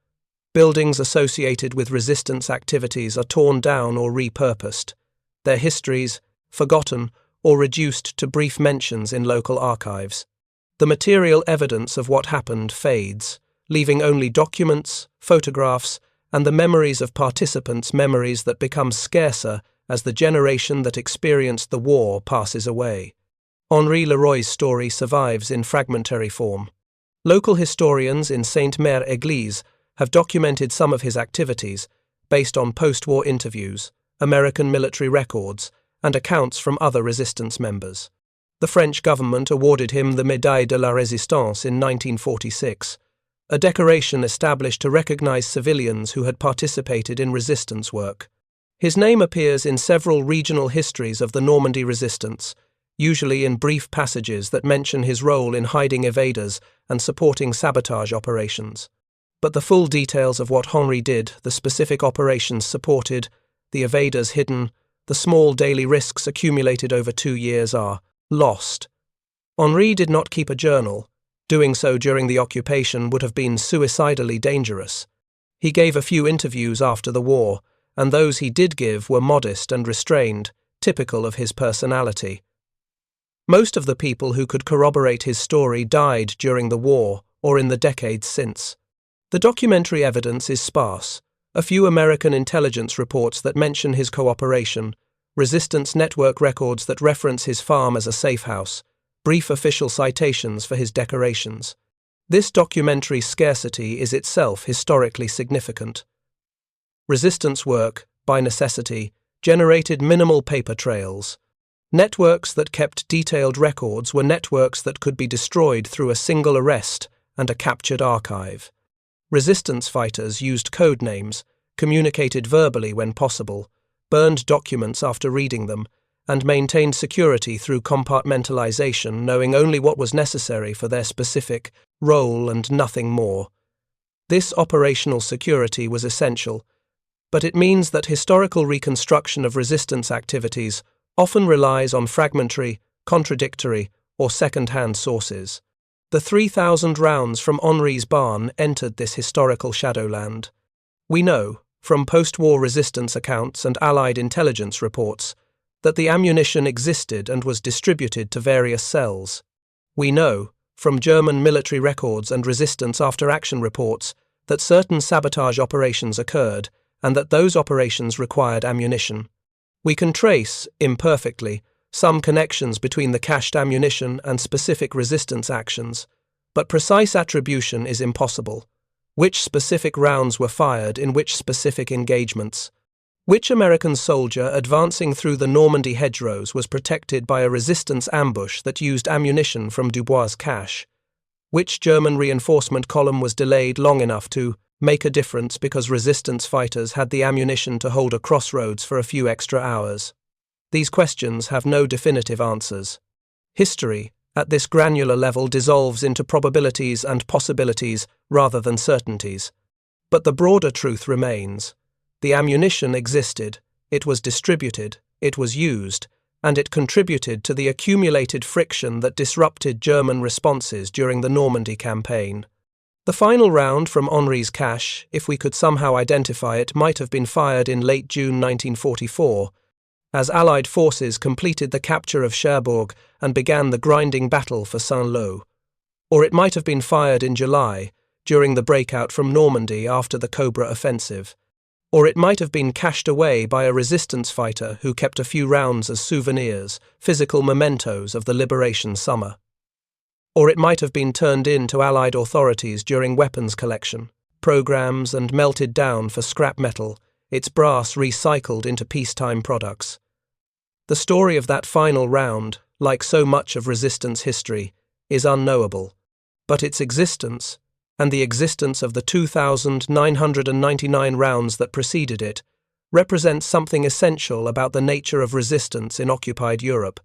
Buildings associated with resistance activities are torn down or repurposed, their histories forgotten or reduced to brief mentions in local archives. The material evidence of what happened fades, leaving only documents, photographs, and the memories of participants, memories that become scarcer as the generation that experienced the war passes away. Henri Leroy's story survives in fragmentary form. Local historians in Sainte-Mère-Église have documented some of his activities based on post-war interviews, American military records, and accounts from other resistance members. The French government awarded him the Médaille de la Résistance in 1946, a decoration established to recognize civilians who had participated in resistance work. His name appears in several regional histories of the Normandy resistance, usually in brief passages that mention his role in hiding evaders and supporting sabotage operations. But the full details of what Henri did, the specific operations supported, the evaders hidden, the small daily risks accumulated over 2 years are lost. Henri did not keep a journal. Doing so during the occupation would have been suicidally dangerous. He gave a few interviews after the war, and those he did give were modest and restrained, typical of his personality. Most of the people who could corroborate his story died during the war or in the decades since. The documentary evidence is sparse. A few American intelligence reports that mention his cooperation, resistance network records that reference his farm as a safe house, brief official citations for his decorations. This documentary scarcity is itself historically significant. Resistance work, by necessity, generated minimal paper trails. Networks that kept detailed records were networks that could be destroyed through a single arrest and a captured archive. Resistance fighters used code names, communicated verbally when possible, burned documents after reading them, and maintained security through compartmentalization, knowing only what was necessary for their specific role and nothing more. This operational security was essential, but it means that historical reconstruction of resistance activities often relies on fragmentary, contradictory, or second-hand sources. The 3,000 rounds from Henri's barn entered this historical shadowland. We know, from post-war resistance accounts and Allied intelligence reports, that the ammunition existed and was distributed to various cells. We know, from German military records and resistance after-action reports, that certain sabotage operations occurred and that those operations required ammunition. We can trace, imperfectly, some connections between the cached ammunition and specific resistance actions, but precise attribution is impossible. Which specific rounds were fired in which specific engagements? Which American soldier advancing through the Normandy hedgerows was protected by a resistance ambush that used ammunition from Dubois' cache? Which German reinforcement column was delayed long enough to make a difference because resistance fighters had the ammunition to hold a crossroads for a few extra hours? These questions have no definitive answers. History, at this granular level, dissolves into probabilities and possibilities rather than certainties. But the broader truth remains. The ammunition existed, it was distributed, it was used, and it contributed to the accumulated friction that disrupted German responses during the Normandy campaign. The final round from Henri's cache, if we could somehow identify it, might have been fired in late June 1944, as Allied forces completed the capture of Cherbourg and began the grinding battle for Saint-Lô. Or it might have been fired in July, during the breakout from Normandy after the Cobra offensive. Or it might have been cached away by a resistance fighter who kept a few rounds as souvenirs, physical mementos of the liberation summer. Or it might have been turned in to Allied authorities during weapons collection, programs, and melted down for scrap metal, its brass recycled into peacetime products. The story of that final round, like so much of resistance history, is unknowable, but its existence, and the existence of the 2,999 rounds that preceded it, represents something essential about the nature of resistance in occupied Europe.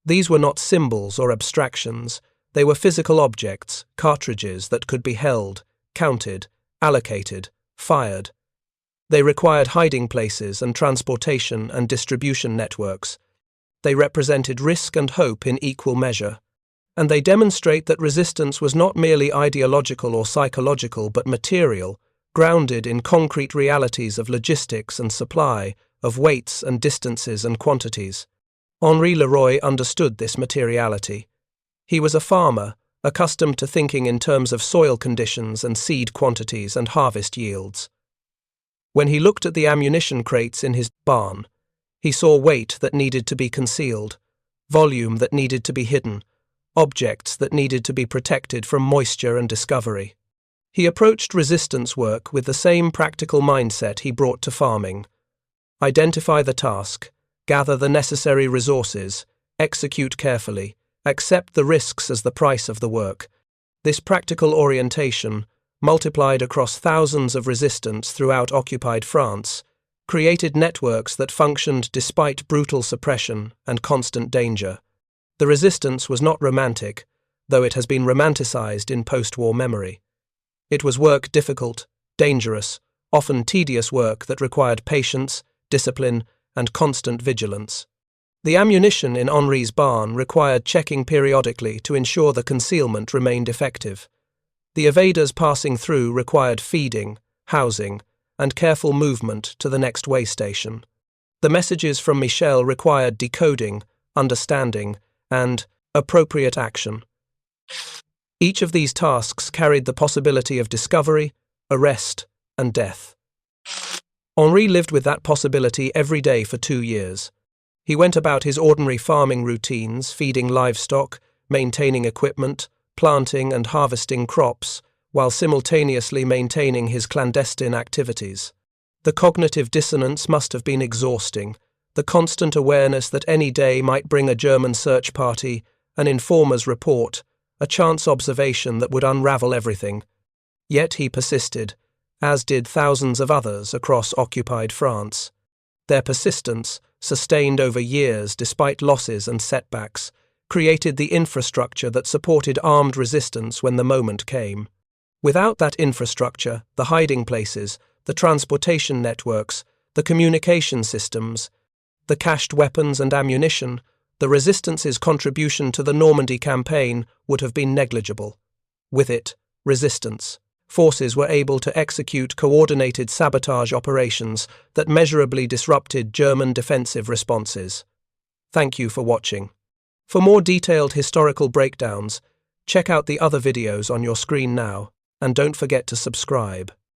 These were not symbols or abstractions, they were physical objects, cartridges that could be held, counted, allocated, fired. They required hiding places and transportation and distribution networks. They represented risk and hope in equal measure. And they demonstrate that resistance was not merely ideological or psychological but material, grounded in concrete realities of logistics and supply, of weights and distances and quantities. Henri Leroy understood this materiality. He was a farmer, accustomed to thinking in terms of soil conditions and seed quantities and harvest yields. When he looked at the ammunition crates in his barn, he saw weight that needed to be concealed, volume that needed to be hidden, objects that needed to be protected from moisture and discovery. He approached resistance work with the same practical mindset he brought to farming. Identify the task, gather the necessary resources, execute carefully, accept the risks as the price of the work. This practical orientation, multiplied across thousands of resistance throughout occupied France, created networks that functioned despite brutal suppression and constant danger. The resistance was not romantic, though it has been romanticized in post-war memory. It was work difficult, dangerous, often tedious work that required patience, discipline, and constant vigilance. The ammunition in Henri's barn required checking periodically to ensure the concealment remained effective. The evaders passing through required feeding, housing, and careful movement to the next way station. The messages from Michel required decoding, understanding, and appropriate action. Each of these tasks carried the possibility of discovery, arrest, and death. Henri lived with that possibility every day for 2 years. He went about his ordinary farming routines, feeding livestock, maintaining equipment, planting and harvesting crops, while simultaneously maintaining his clandestine activities. The cognitive dissonance must have been exhausting, the constant awareness that any day might bring a German search party, an informer's report, a chance observation that would unravel everything. Yet he persisted, as did thousands of others across occupied France. Their persistence, sustained over years despite losses and setbacks, created the infrastructure that supported armed resistance when the moment came. Without that infrastructure, the hiding places, the transportation networks, the communication systems, the cached weapons and ammunition, the resistance's contribution to the Normandy campaign would have been negligible. With it, resistance. Forces were able to execute coordinated sabotage operations that measurably disrupted German defensive responses. Thank you for watching. For more detailed historical breakdowns, check out the other videos on your screen now, and don't forget to subscribe.